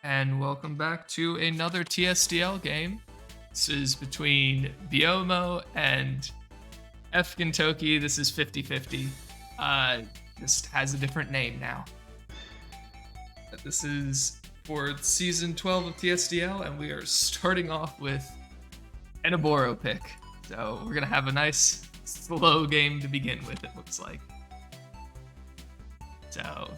And welcome back to another TSDL game. This is between BeoMo and F Kentucky. This is 50-50. Just has a different name now. But this is for season 12 of TSDL, and we are starting off with an Aboro pick. So we're gonna have a nice slow game to begin with, it looks like. So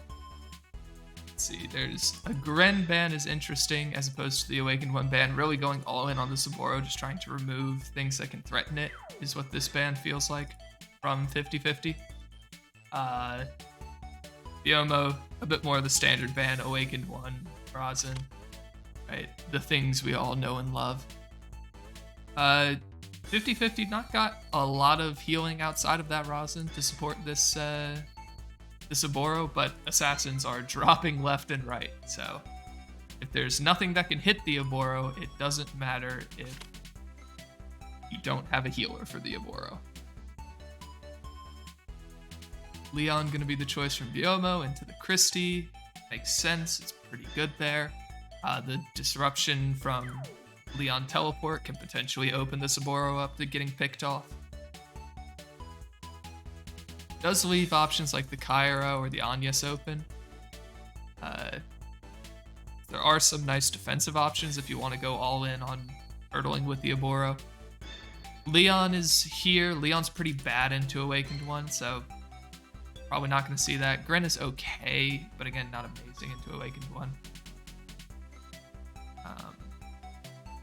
see, there's a Gren ban is interesting as opposed to the Awakened One ban. Really going all in on the Saboro, just trying to remove things that can threaten it, is what this ban feels like from 50-50. BeoMo, a bit more of the standard ban, Awakened One, Rosin, right? The things we all know and love. 50-50 not got a lot of healing outside of that Rosin to support this Saboro, but assassins are dropping left and right. So if there's nothing that can hit the Aboro, it doesn't matter if you don't have a healer for the Aboro. Leon gonna be the choice from BeoMo into the Christie. Makes sense, it's pretty good there. The disruption from Leon teleport can potentially open the Saboro up to getting picked off. Does leave options like the Kyra or the Anyas open. There are some nice defensive options if you want to go all in on hurdling with the Aboro. Leon is here. Leon's pretty bad into Awakened One, so probably not going to see that. Gren is okay, but again, not amazing into Awakened One.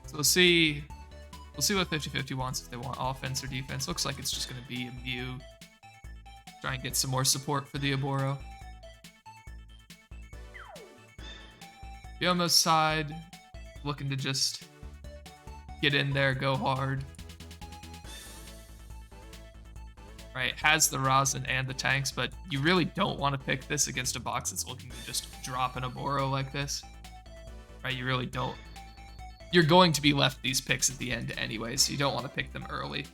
So we'll see what 50-50 wants, if they want offense or defense. Looks like it's just going to be a Mew. Try and get some more support for the Aboro. BeoMo's side, looking to just get in there, go hard. Right, has the Rosin and the tanks, but you really don't want to pick this against a box that's looking to just drop an Aboro like this. Right, you really don't. You're going to be left these picks at the end anyway, so you don't want to pick them early.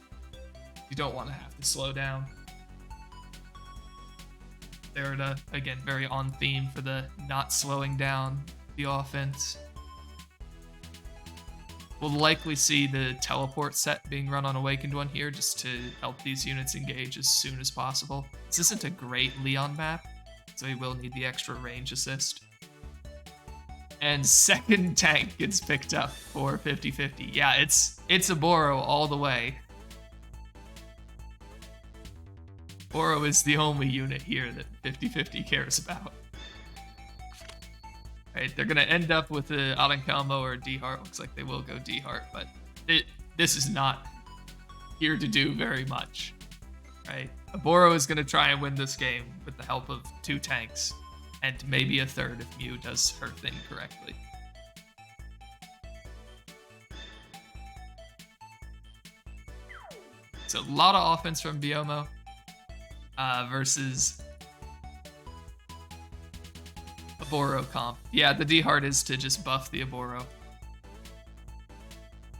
You don't want to have to slow down. They're, again, very on theme for the not slowing down the offense. We'll likely see the teleport set being run on Awakened One here just to help these units engage as soon as possible. This isn't a great Leon map, so he will need the extra range assist. And second tank gets picked up for 50-50. Yeah, it's Aboro all the way. Aboro is the only unit here that 50-50 cares about. Right, they're gonna end up with a Adenkamo or a D-Heart. Looks like they will go D-Heart, but this is not here to do very much. Right, Aboro is gonna try and win this game with the help of 2 tanks, and maybe a third if Mew does her thing correctly. So a lot of offense from BeoMo versus Aboro comp. Yeah, the D-Heart is to just buff the Aboro.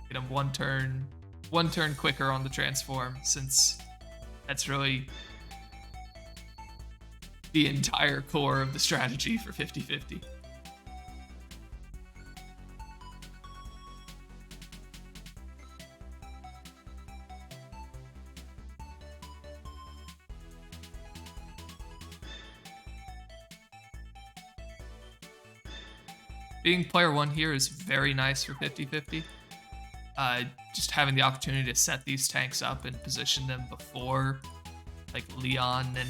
Get him one turn quicker on the transform, since that's really the entire core of the strategy for 50-50. Being player 1 here is very nice for 50-50. Just having the opportunity to set these tanks up and position them before like Leon and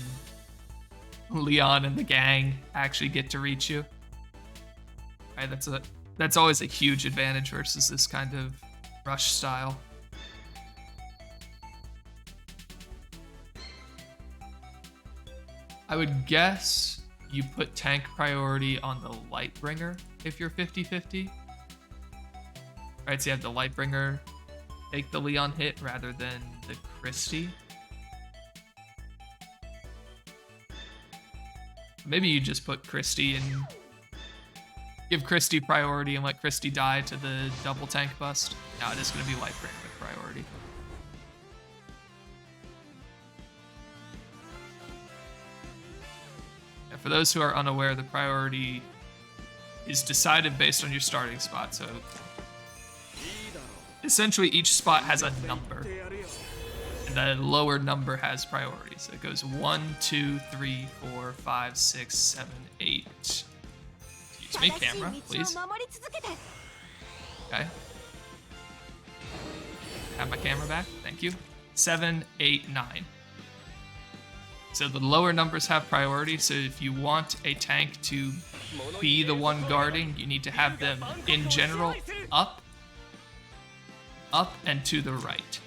the gang actually get to reach you. Right, that's always a huge advantage versus this kind of rush style. I would guess you put tank priority on the Lightbringer if you're 50-50. Right, so you have the Lightbringer take the Leon hit rather than the Christie. Maybe you just put Christie and give Christie priority and let Christie die to the double tank bust. No, it is going to be Lightbringer with priority. For those who are unaware, the priority is decided based on your starting spot. So essentially each spot has a number, and the lower number has priority. So it goes 1, 2, 3, 4, 5, 6, 7, 8. Excuse me, camera, please. Okay. Have my camera back. Thank you. 7, 8, 9. So the lower numbers have priority. So if you want a tank to be the one guarding, you need to have them in general up, and to the right.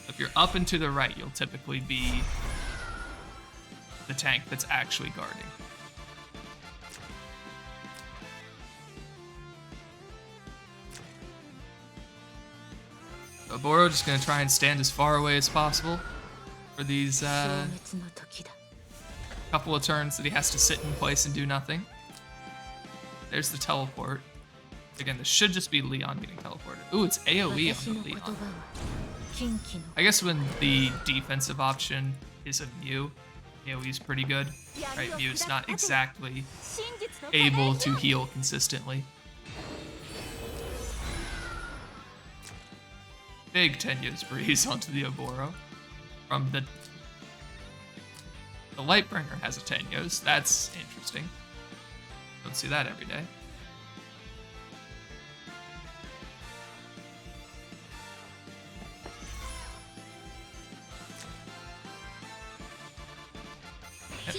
If you're up and to the right, you'll typically be the tank that's actually guarding. Oboro just gonna try and stand as far away as possible for these couple of turns that he has to sit in place and do nothing. There's the teleport. Again, this should just be Leon getting teleported. Ooh, it's AoE on the Leon. I guess when the defensive option is a Mew, AoE is pretty good. Right, Mew is not exactly able to heal consistently. Big Tenya's Breeze onto the Oboro. From the Lightbringer has a Tenya's. That's interesting. Don't see that every day.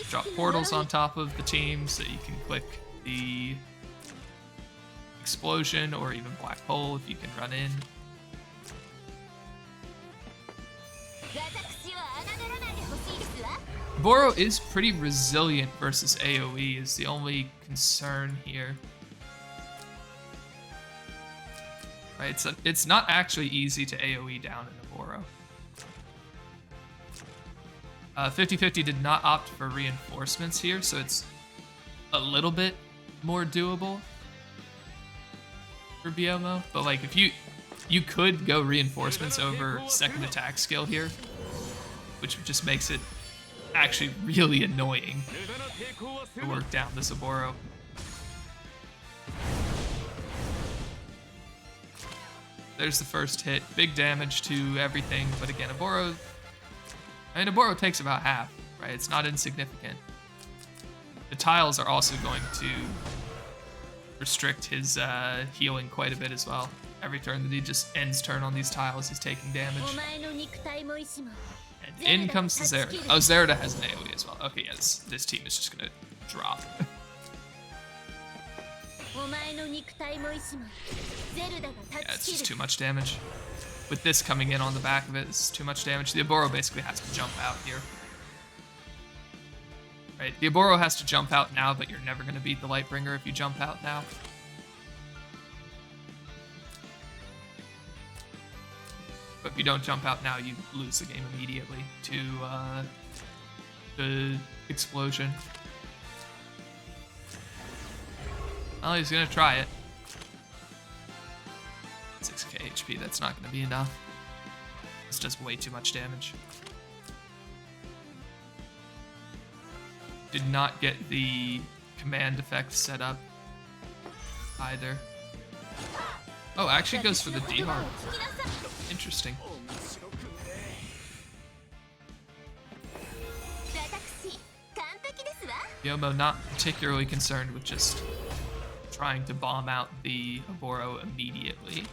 Drop portals on top of the team so you can click the explosion or even black hole if you can run in. Oboro is pretty resilient versus AoE is the only concern here. Right, it's not actually easy to AoE down in Oboro. 50/50 did not opt for reinforcements here, so it's a little bit more doable for BeoMo. But like, if you could go reinforcements over second attack skill here, which just makes it actually really annoying to work down this Oboro. There's the first hit, big damage to everything, but again, Oboro takes about half, right? It's not insignificant. The tiles are also going to restrict his healing quite a bit as well. Every turn that he just ends turn on these tiles, he's taking damage. And in comes the Zerida. Oh, Zerida has an AoE as well. Okay, yes, this team is just gonna drop. Yeah, it's just too much damage. With this coming in on the back of it, it's too much damage. The Oboro basically has to jump out here. Right, the Oboro has to jump out now, but you're never going to beat the Lightbringer if you jump out now. But if you don't jump out now, you lose the game immediately to the explosion. Well, he's going to try it. 6k HP, that's not going to be enough. This does way too much damage. Did not get the command effect set up either. Oh, actually goes for the D-Hard. Interesting. BeoMo not particularly concerned with just trying to bomb out the Oboro immediately.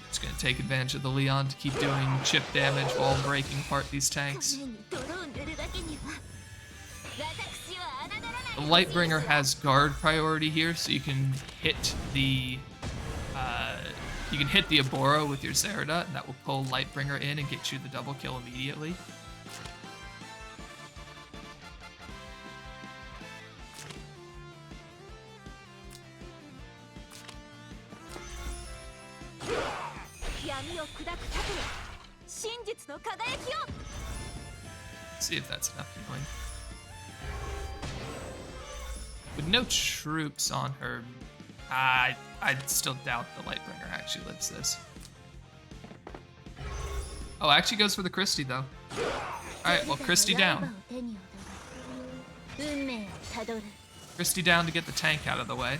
Just gonna take advantage of the Leon to keep doing chip damage while breaking apart these tanks. The Lightbringer has guard priority here, so you can hit the Oboro with your Zerida, and that will pull Lightbringer in and get you the double kill immediately. See if that's enough healing. With no troops on her, I still doubt the Lightbringer actually lives this. Oh, actually goes for the Christie, though. Alright, well, Christie down. Christie down to get the tank out of the way.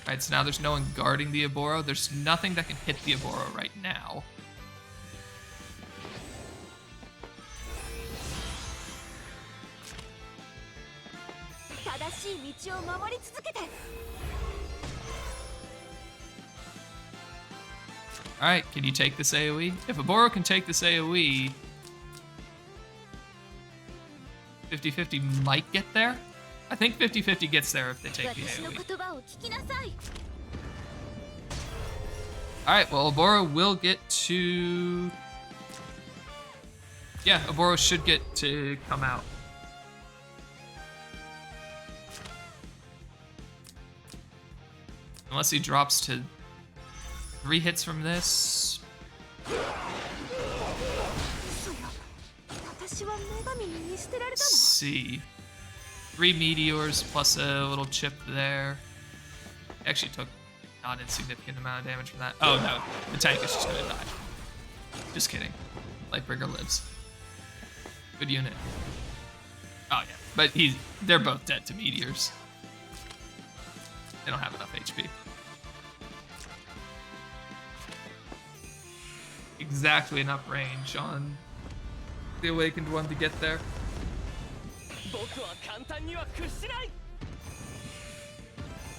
Alright, so now there's no one guarding the Oboro. There's nothing that can hit the Oboro right now. Alright, can you take this AoE? If Oboro can take this AoE, 50-50 might get there. I think 50-50 gets there if they take the AoE. Alright, well, Oboro will get to... Yeah, Oboro should get to come out. Unless he drops to 3 hits from this. Let's see. 3 meteors plus a little chip there. Actually took a not insignificant amount of damage from that. Oh no, the tank is just gonna die. Just kidding. Lightbringer lives. Good unit. Oh yeah, but they're both dead to meteors. They don't have enough HP. Exactly enough range on the Awakened One to get there.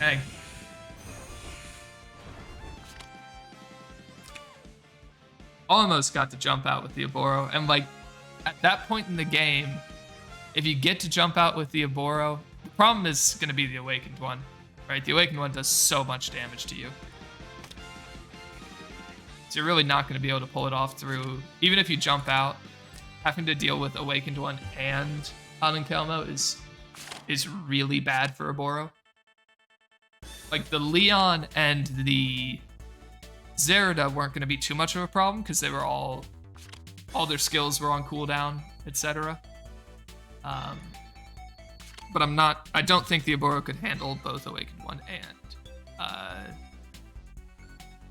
Dang. Almost got to jump out with the Oboro, and like at that point in the game, if you get to jump out with the Oboro, the problem is going to be the Awakened One, right? The Awakened One does so much damage to you. So you're really not going to be able to pull it off through, even if you jump out, having to deal with Awakened One and Adenkelmo is really bad for Oboro. Like the Leon and the Zerida weren't going to be too much of a problem because they were all their skills were on cooldown, etc. But I don't think the Oboro could handle both Awakened One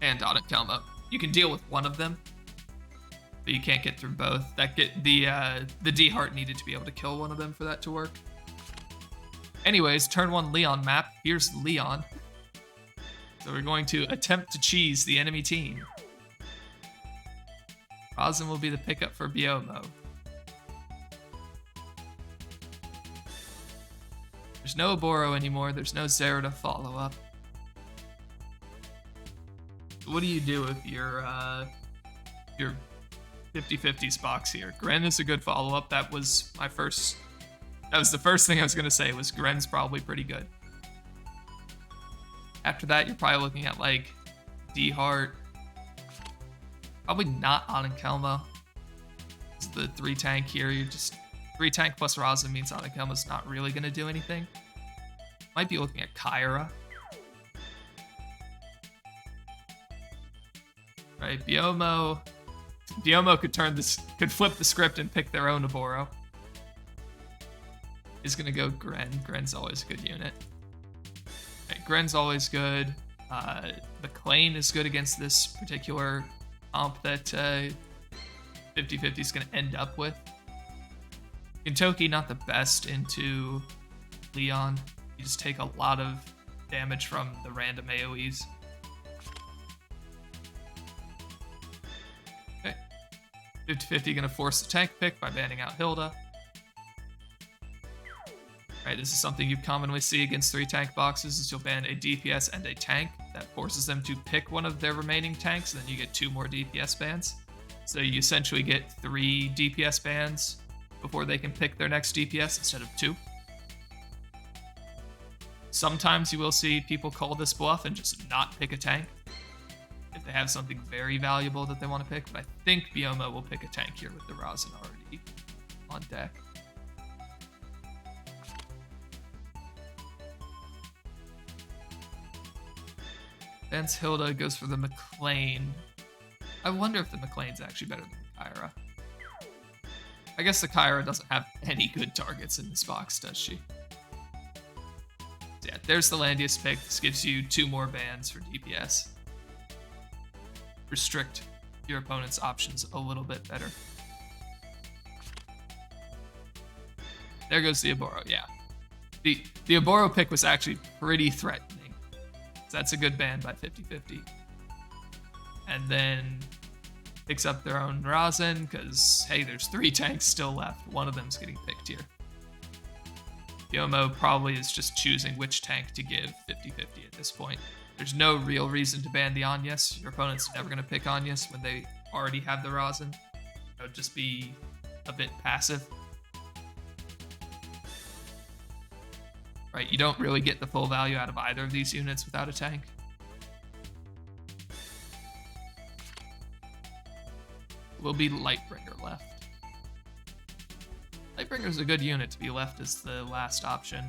and Adenkelmo. You can deal with one of them, but you can't get through both. The D-Heart needed to be able to kill one of them for that to work. Anyways, turn 1 Leon map. Here's Leon. So we're going to attempt to cheese the enemy team. Rosin will be the pickup for BeoMo. There's no Oboro anymore. There's no Zerida follow-up. What do you do if your 50-50s box here? Gren is a good follow-up. That was the first thing I was gonna say was Gren's probably pretty good. After that, you're probably looking at like D-Heart. Probably not Adenkelmo. It's the 3 tank here. You're just 3 tank plus Rosin means Adenkelmo's not really gonna do anything. Might be looking at Kyra. Right, BeoMo could flip the script and pick their own Oboro. Is gonna go Gren. Gren's always a good unit. Right, Gren's always good. McLean is good against this particular comp that 50-50 is gonna end up with. Kentucky not the best into Leon. You just take a lot of damage from the random AoEs. 50-50 gonna force the tank pick by banning out Hilda. Right, this is something you commonly see against 3 tank boxes, is you'll ban a DPS and a tank. That forces them to pick one of their remaining tanks, and then you get 2 more DPS bans. So you essentially get 3 DPS bans before they can pick their next DPS instead of 2. Sometimes you will see people call this bluff and just not pick a tank if they have something very valuable that they want to pick, but I think BeoMo will pick a tank here with the Rosin already on deck. Vance Hilda goes for the McLean. I wonder if the McLean's actually better than the Kyra. I guess the Kyra doesn't have any good targets in this box, does she? So yeah, there's the Landius pick. This gives you 2 more bans for DPS. restrict your opponent's options a little bit better. There goes the Oboro, yeah. The Oboro pick was actually pretty threatening. So that's a good ban by 50/50. And then picks up their own Rasen, because, hey, there's 3 tanks still left. One of them's getting picked here. BeoMo probably is just choosing which tank to give 50/50 at this point. There's no real reason to ban the Anyas. Your opponent's never going to pick Anyas when they already have the Rasen. That would just be a bit passive. Right, you don't really get the full value out of either of these units without a tank. Will be Lightbringer left. Lightbringer's a good unit to be left as the last option.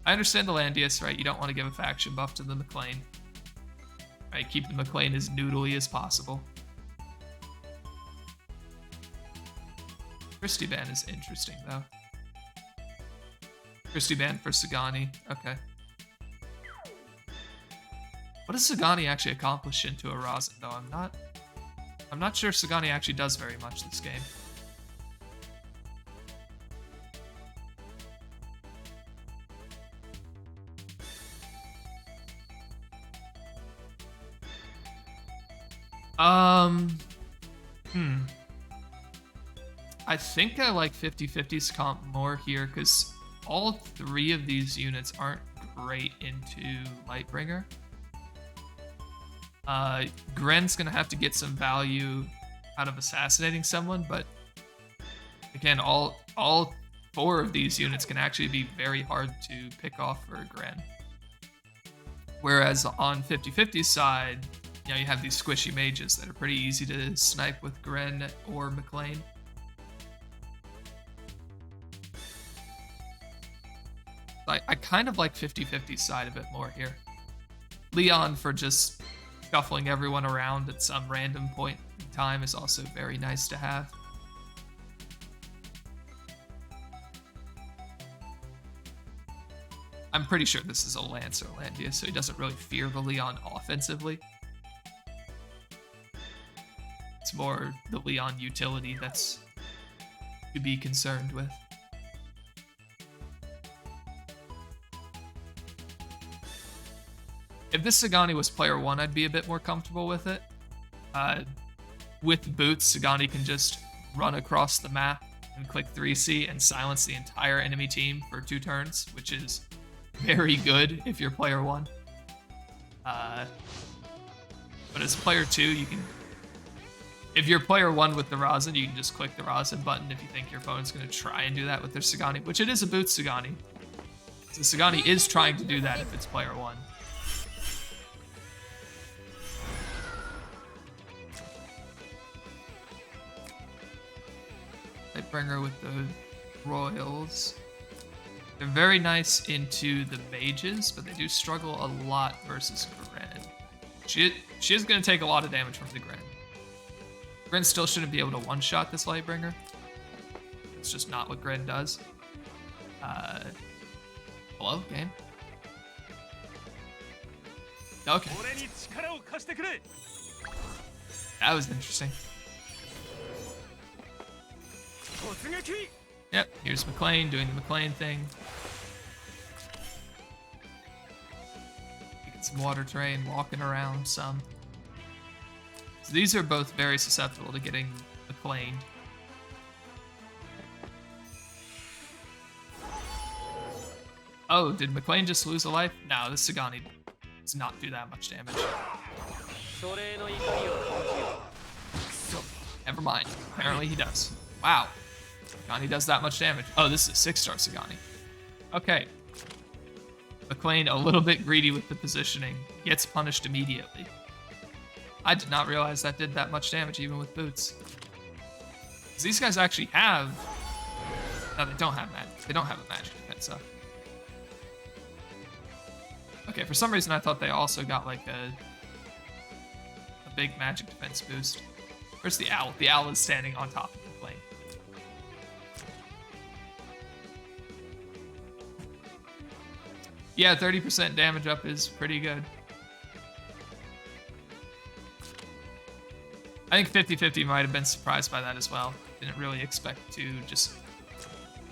I understand the Landius, right? You don't want to give a faction buff to the McLean. Right, keep the McLean as noodly as possible. Christie ban is interesting, though. Christie ban for Sagani. Okay. What does Sagani actually accomplish into a Rasen, though? I'm not sure Sagani actually does very much this game. I think I like 50/50's comp more here, because all 3 of these units aren't great into Lightbringer. Gren's gonna have to get some value out of assassinating someone, but again, all 4 of these units can actually be very hard to pick off for Gren. Whereas on 50/50's side, you know, you have these squishy mages that are pretty easy to snipe with Gren or McLean. I kind of like 50/50's side a bit more here. Leon for just shuffling everyone around at some random point in time is also very nice to have. I'm pretty sure this is a Lance or Landia, so he doesn't really fear the Leon offensively. It's more the Leon utility that's to be concerned with. If this Sagani was player 1, I'd be a bit more comfortable with it. With boots, Sagani can just run across the map and click 3C and silence the entire enemy team for 2 turns, which is very good if you're player 1. But as player 2, you can... If you're player 1 with the Rasen, you can just click the Rasen button if you think your opponent's going to try and do that with their Sagani, which it is a boots Sagani. So Sagani is trying to do that if it's player 1. Lightbringer with the Royals. They're very nice into the mages, but they do struggle a lot versus Gren. She is going to take a lot of damage from the Gren. Gren still shouldn't be able to one-shot this Lightbringer. It's just not what Gren does. Hello, game? Okay. That was interesting. Yep, here's McLean doing the McLean thing. Get some water terrain, walking around some. So these are both very susceptible to getting McLean. Oh, did McLean just lose a life? No, this Sagani does not do that much damage. Never mind. Apparently he does. Wow. Sagani does that much damage. Oh, this is a 6-star Sagani. Okay. McLean, a little bit greedy with the positioning, gets punished immediately. I did not realize that did that much damage even with boots. Because these guys actually have... No, they don't have magic. They don't have a magic defense up. Okay, for some reason I thought they also got like a big magic defense boost. Where's the owl? The owl is standing on top of the plane. Yeah, 30% damage up is pretty good. I think 50-50 might have been surprised by that as well. Didn't really expect to just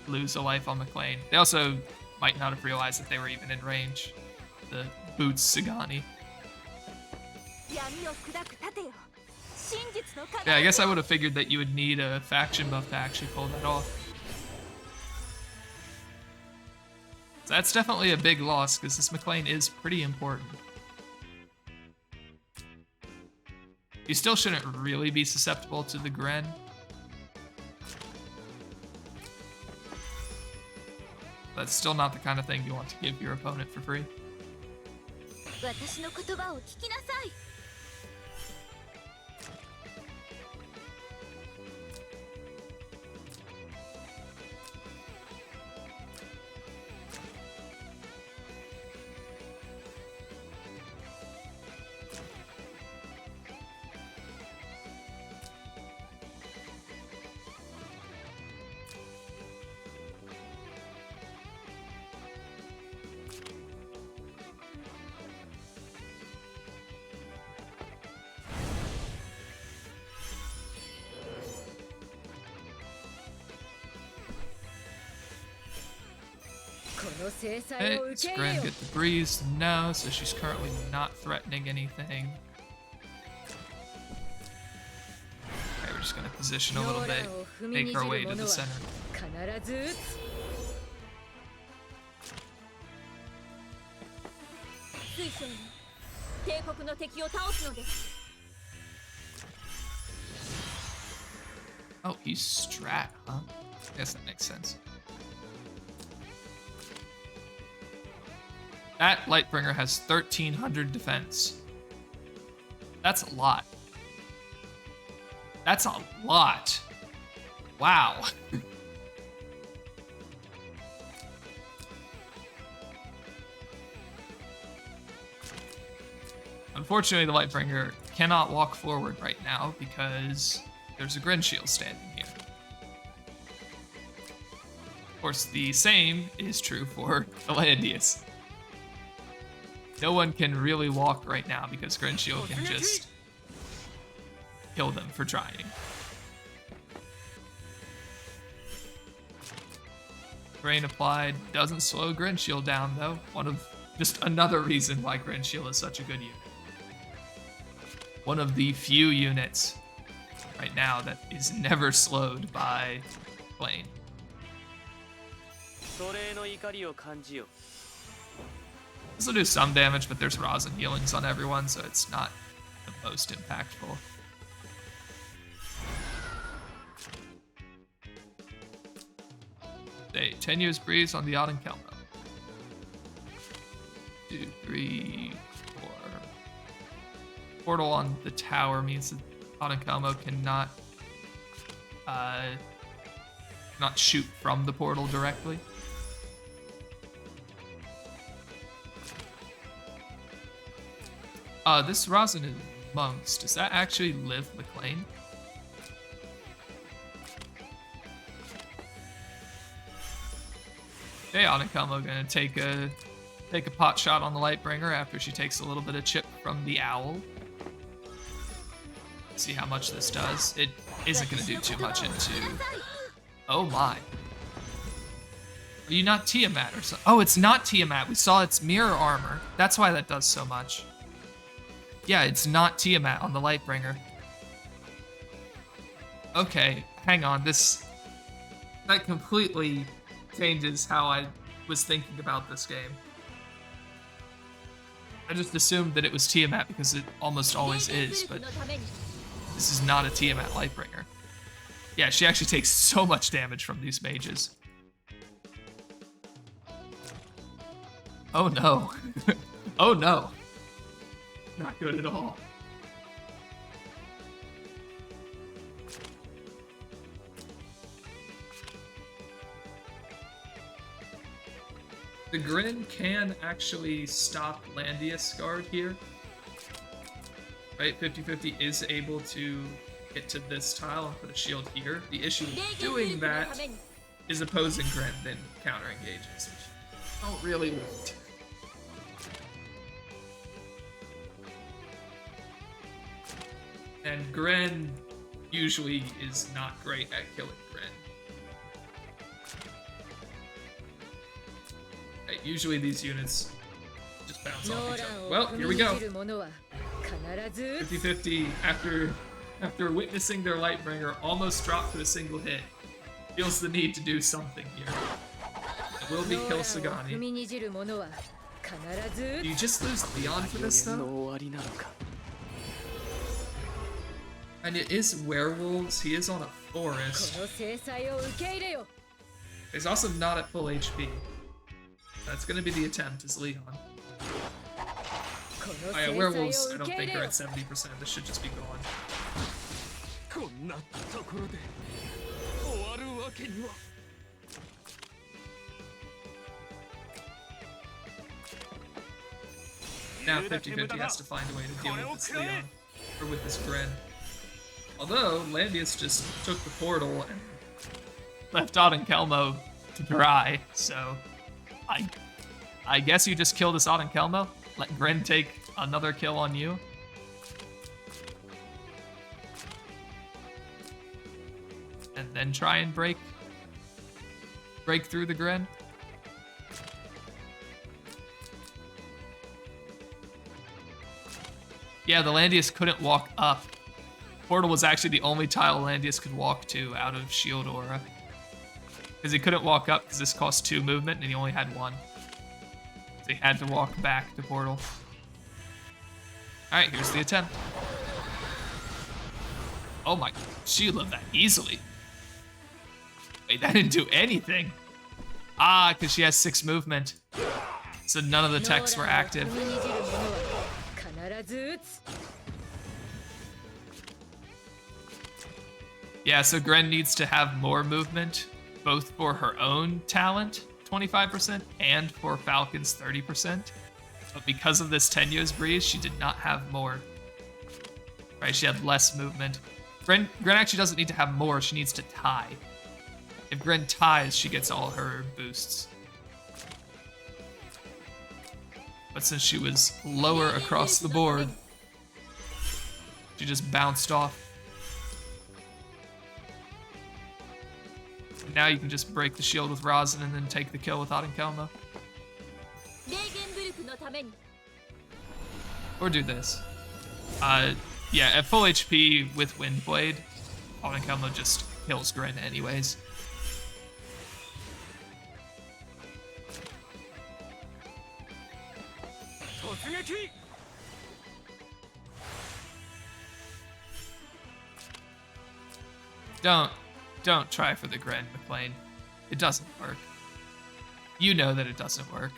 lose a life on McLean. They also might not have realized that they were even in range. The boots Sagani. Yeah, I guess I would have figured that you would need a faction buff to actually pull that off. So that's definitely a big loss, because this McLean is pretty important. You still shouldn't really be susceptible to the Gren. That's still not the kind of thing you want to give your opponent for free. Hey, let's go ahead and get the breeze now, so she's currently not threatening anything. Okay, we're just gonna position a little bit, make our way to the center. Oh, he's strat, huh? Guess that makes sense. That Lightbringer has 1,300 defense. That's a lot. That's a lot. Wow. Unfortunately, the Lightbringer cannot walk forward right now because there's a Gren Shield standing here. Of course, the same is true for the Landius. No one can really walk right now because Gren Shield can just kill them for trying. Rain applied doesn't slow Gren Shield down though. Just another reason why Gren Shield is such a good unit. One of the few units right now that is never slowed by Plane. This will do some damage, but there's Rosin healings on everyone, so it's not the most impactful. Hey, 10 years breeze on the Auden Kelmo. 2, 3, 4. Portal on the tower means that Auden Kelmo cannot not shoot from the portal directly. This Rosin is Monks. Does that actually live McLean? Okay, Anakelmo gonna take a pot shot on the Lightbringer after she takes a little bit of chip from the owl. Let's see how much this does. It isn't gonna do too much into. Oh my. Are you not Tiamat or something? Oh, it's not Tiamat. We saw its mirror armor. That's why that does so much. Yeah, it's not Tiamat on the Lightbringer. Okay, hang on. That completely changes how I was thinking about this game. I just assumed that it was Tiamat because it almost always is, but this is not a Tiamat Lightbringer. Yeah, she actually takes so much damage from these mages. Oh no. Oh no. Not good at all. The Grin can actually stop Landius guard here. Right, 50-50 is able to get to this tile and put a shield here. The issue with doing that is opposing Grin then counter engages, which I don't really want. And Gren usually is not great at killing Gren. Right, usually these units just bounce off each other. Well, here we go. 50-50 after witnessing their Lightbringer almost drop to a single hit. Feels the need to do something here. It will be kill Sagani. Do you just lose Leon for this though? And it is werewolves. He is on a forest. He's also not at full HP. That's gonna be the attempt, is Leon. Oh yeah, werewolves I don't think are at 70%. This should just be gone. Now 50-50 has to find a way to deal with this Leon. Or with this Gren. Although, Landius just took the portal and left Kelmo to dry, so I guess you just kill this Kelmo, let Gren take another kill on you. And then try and break through the Gren. Yeah, the Landius couldn't walk up. Portal was actually the only tile Landius could walk to out of Shield Aura. Because he couldn't walk up because this cost 2 movement and he only had 1. So he had to walk back to Portal. Alright, here's the attempt. Oh my, she lived that easily. Wait, that didn't do anything. Ah, because she has 6 movement. So none of the techs were active. Yeah, so Gren needs to have more movement, both for her own talent, 25%, and for Falcon's 30%. But because of this Tenuous Breeze, she did not have more. Right, she had less movement. Gren actually doesn't need to have more, she needs to tie. If Gren ties, she gets all her boosts. But since she was lower across the board, she just bounced off. Now you can just break the shield with Rosin and then take the kill with Kelmo. Or do this. Yeah, at full HP with Windblade, Kelmo just kills Gren anyways. Don't try for the Gren, McLean. It doesn't work. You know that it doesn't work.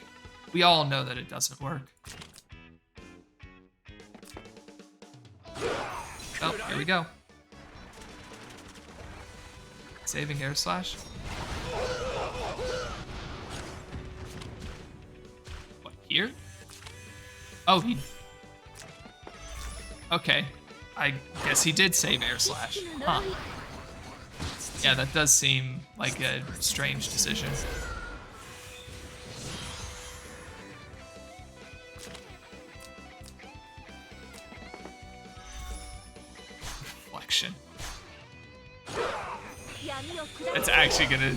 We all know that it doesn't work. Oh, here we go. Saving Air Slash. What, here? Oh, he... Okay. I guess he did save Air Slash. Huh. Yeah, that does seem like a strange decision. Reflection. It's actually gonna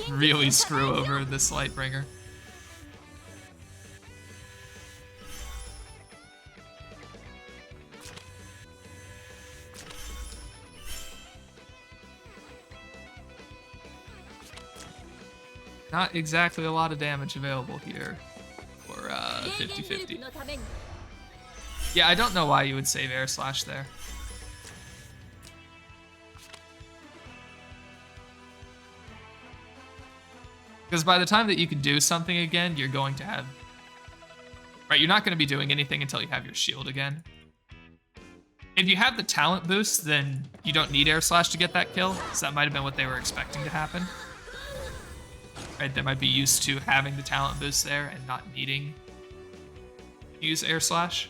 really screw over this Lightbringer. Not exactly a lot of damage available here for 50-50. Yeah, I don't know why you would save Air Slash there. Because by the time that you can do something again, you're going to have... Right, you're not going to be doing anything until you have your shield again. If you have the talent boost, then you don't need Air Slash to get that kill, so that might have been what they were expecting to happen. Right, they might be used to having the talent boost there and not needing to use Air Slash.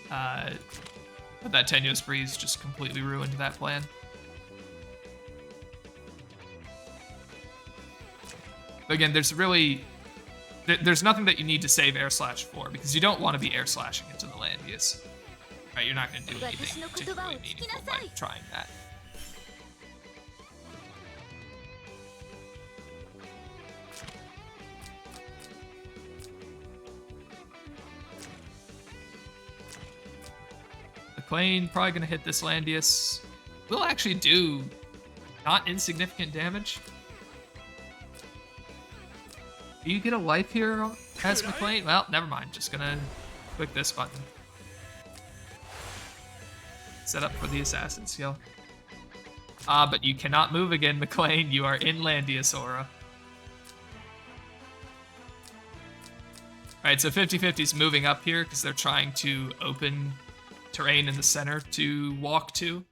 But that Tenuous Breeze just completely ruined that plan. But again, there's nothing that you need to save Air Slash for, because you don't want to be Air Slashing into the Landius. Right, you're not going to do anything particularly meaningful by trying that. McLean probably going to hit this Landius. Will actually do not insignificant damage. Do you get a life here as McLean? Well, never mind. Just going to click this button. Set up for the assassin skill. But you cannot move again, McLean. You are in Landius aura. Alright, so 50-50 is moving up here because they're trying to open terrain in the center to walk to.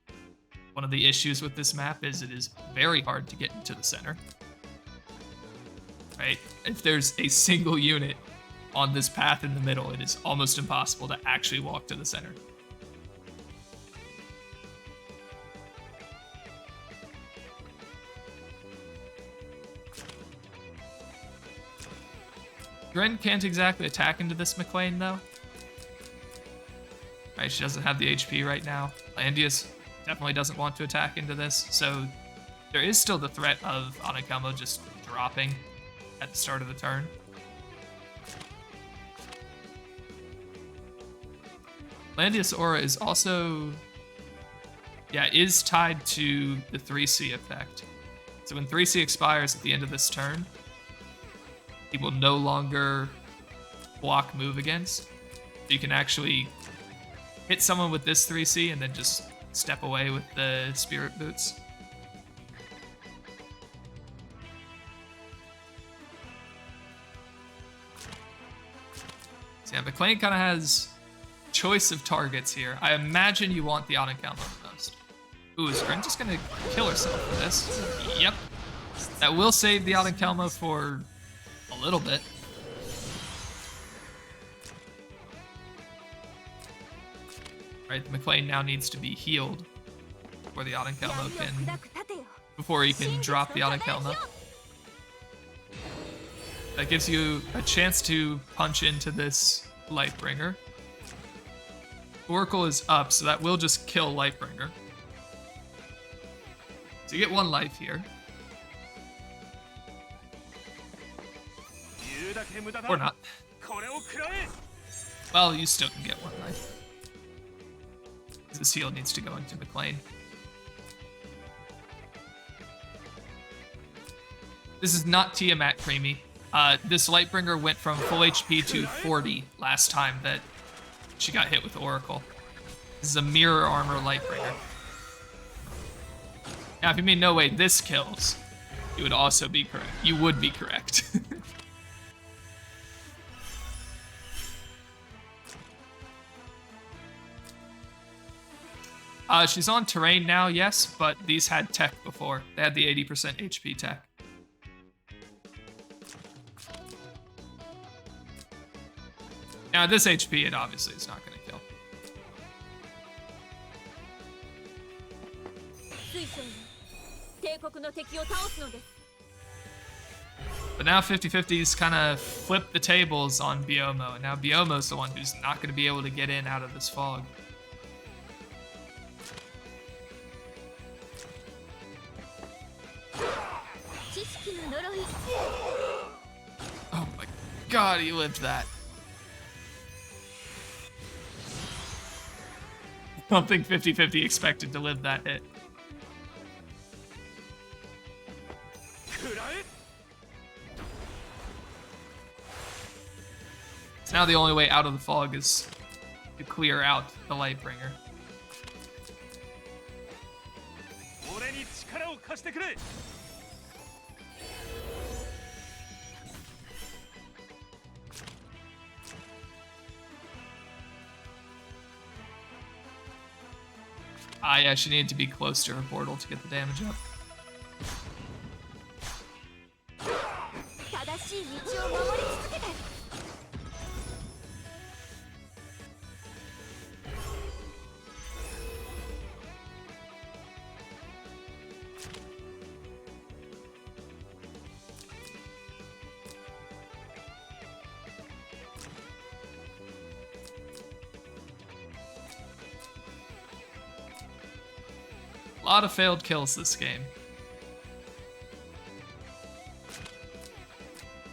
One of the issues with this map is it is very hard to get into the center. Right? If there's a single unit on this path in the middle, it is almost impossible to actually walk to the center. Gren can't exactly attack into this McLean, though. Right, she doesn't have the HP right now. Landius definitely doesn't want to attack into this, so there is still the threat of Anakelmo just dropping at the start of the turn. Landius aura is also, is tied to the 3C effect. So when 3C expires at the end of this turn, he will no longer block move against. So you can actually hit someone with this 3C and then just step away with the Spirit Boots. So yeah, McLean kind of has choice of targets here. I imagine you want the Anakelmo the most. Ooh, is Gren just gonna kill herself for this? Yep. That will save the Anakelmo for a little bit. Right, the McLean now needs to be healed before the Anakelmo before he can drop the Anakelmo. That gives you a chance to punch into this Lightbringer. Oracle is up, so that will just kill Lightbringer. So you get one life here. Or not. Well, you still can get one life. This heal needs to go into McLean. This is not Tiamat Creamy. This Lightbringer went from full HP to 40 last time that she got hit with Oracle. This is a mirror armor Lightbringer. Now, if you mean no way this kills, you would also be correct. You would be correct. She's on terrain now, yes, but these had tech before. They had the 80% HP tech. Now, at this HP, it obviously is not going to kill. But now 50-50's kind of flipped the tables on BeoMo, and now BeoMo's the one who's not going to be able to get in out of this fog. Oh my god, he lived that. I don't think 50-50 expected to live that hit. So now the only way out of the fog is to clear out the Lightbringer. Yeah, she needed to be close to her portal to get the damage up. A lot of failed kills this game.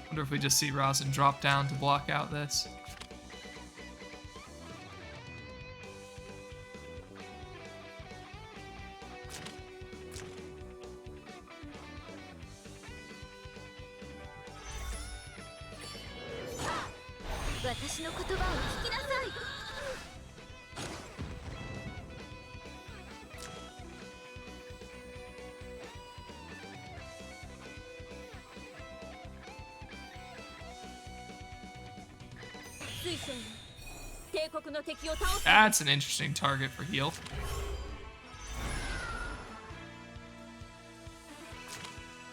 Wonder if we just see Rosin drop down to block out this. That's an interesting target for heal.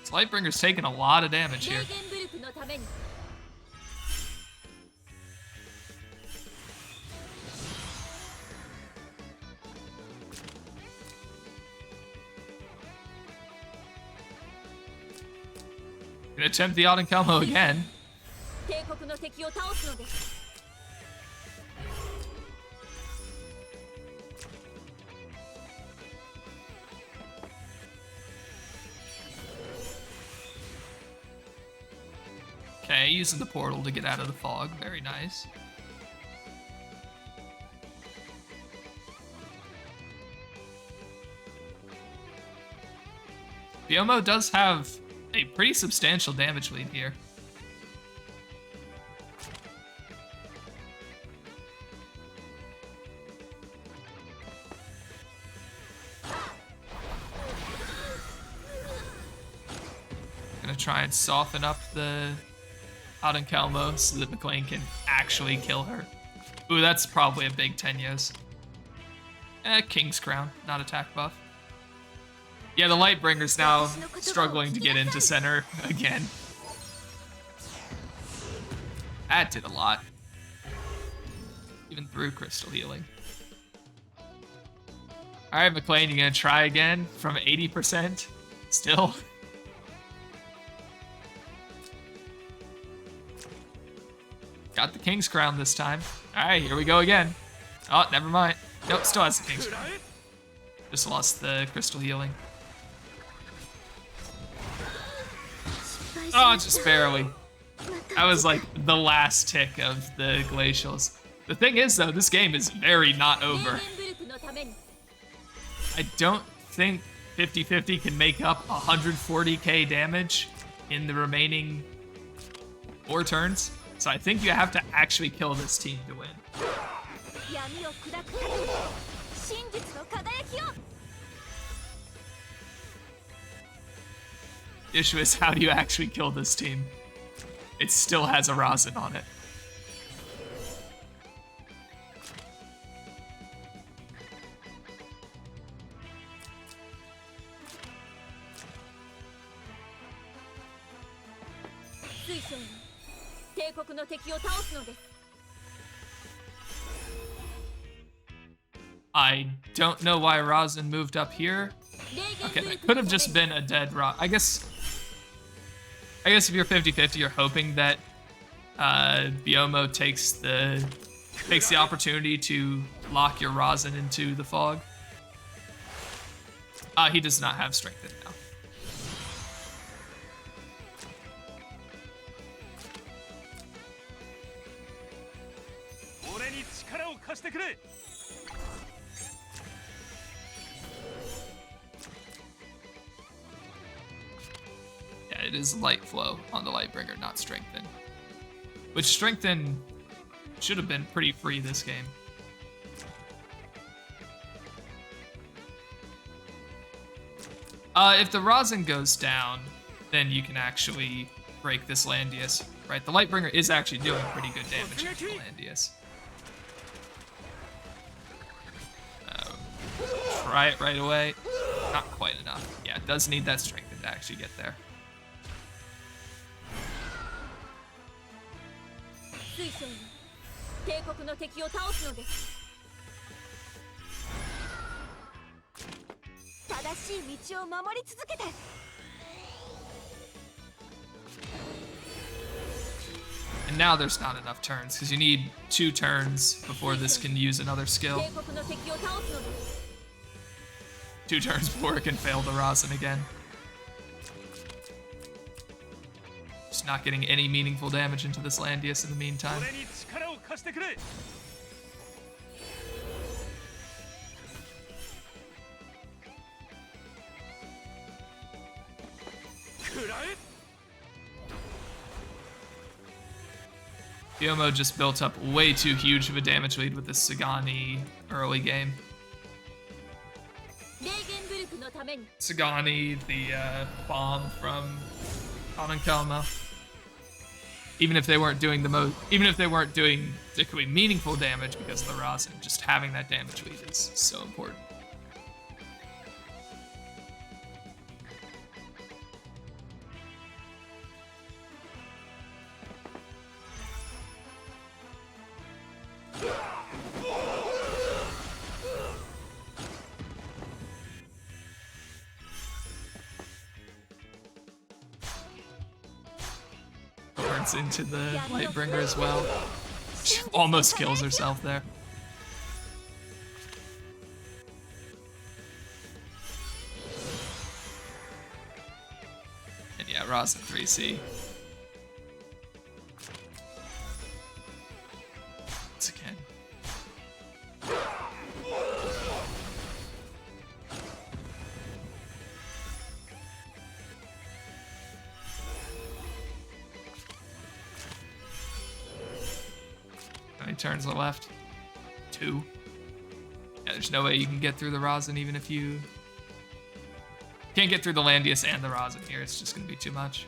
This Lightbringer's taking a lot of damage here. Gonna attempt the Odenkelmo again. Okay, using the portal to get out of the fog. Very nice. BeoMo does have a pretty substantial damage lead here. Gonna try and soften up the Odenkelmo so that McLean can actually kill her. Ooh, that's probably a big Tenyos. King's Crown, not attack buff. Yeah, the Lightbringer's now struggling to get into center again. That did a lot. Even through crystal healing. Alright, McLean, you gonna try again from 80%? Still? Got the King's Crown this time. Alright, here we go again. Oh, never mind. Nope, still has the King's Crown. Just lost the crystal healing. Oh, just barely. That was like the last tick of the glacials. The thing is, though, this game is very not over. I don't think 50-50 can make up 140k damage in the remaining 4 turns. So I think you have to actually kill this team to win. The issue is, how do you actually kill this team? It still has a Rosin on it. I don't know why Rosin moved up here. Okay, that could have just been a dead rock. I guess if you're 50-50, you're hoping that BeoMo takes the opportunity to lock your Rosin into the fog. He does not have strength now. Yeah, it is light flow on the Lightbringer, not strengthen. Which strengthen should have been pretty free this game. If the Rosin goes down, then you can actually break this Landius. Right, the Lightbringer is actually doing pretty good damage to the Landius. Try it right away. Not quite enough. Yeah, it does need that strength to actually get there. And now there's not enough turns, because you need 2 turns before this can use another skill. 2 turns before it can fail the Rosin again. Just not getting any meaningful damage into this Landius in the meantime. BeoMo just built up way too huge of a damage lead with this Sagani early game. Sagani, the bomb from Ononkelmo. Even if they weren't doing particularly meaningful damage because of the Rosin, just having that damage lead is so important. Into the Lightbringer as well. She almost kills herself there. And yeah, Rosin 3C. Once again. How many turns are left? 2. Yeah, there's no way you can get through the Rosin even if you... Can't get through the Landius and the Rosin here. It's just going to be too much.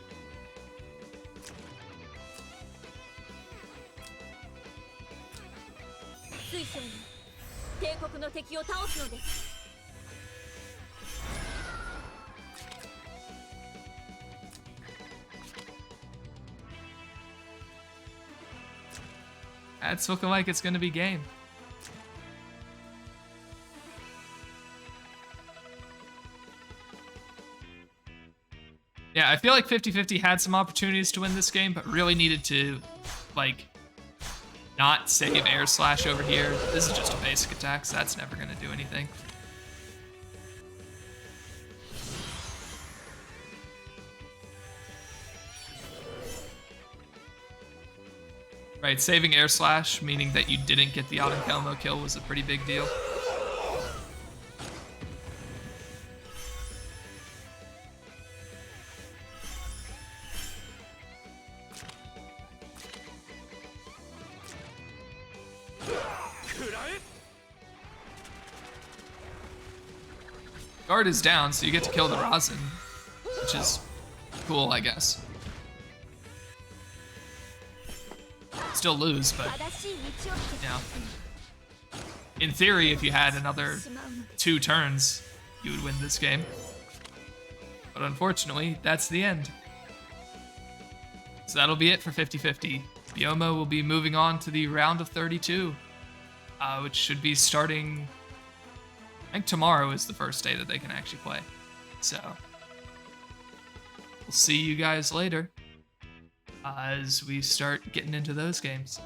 It's looking like it's going to be game. Yeah, I feel like 50-50 had some opportunities to win this game, but really needed to, like, not save Air Slash over here. This is just a basic attack, so that's never going to do anything. Right, saving Air Slash, meaning that you didn't get the Ononkelmo kill, was a pretty big deal. Guard is down, so you get to kill the Rosin, which is cool, I guess. Still lose, but yeah. In theory, if you had another 2 turns, you would win this game. But unfortunately, that's the end. So that'll be it for 50-50. BeoMo will be moving on to the round of 32, which should be starting... I think tomorrow is the first day that they can actually play. So we'll see you guys later as we start getting into those games.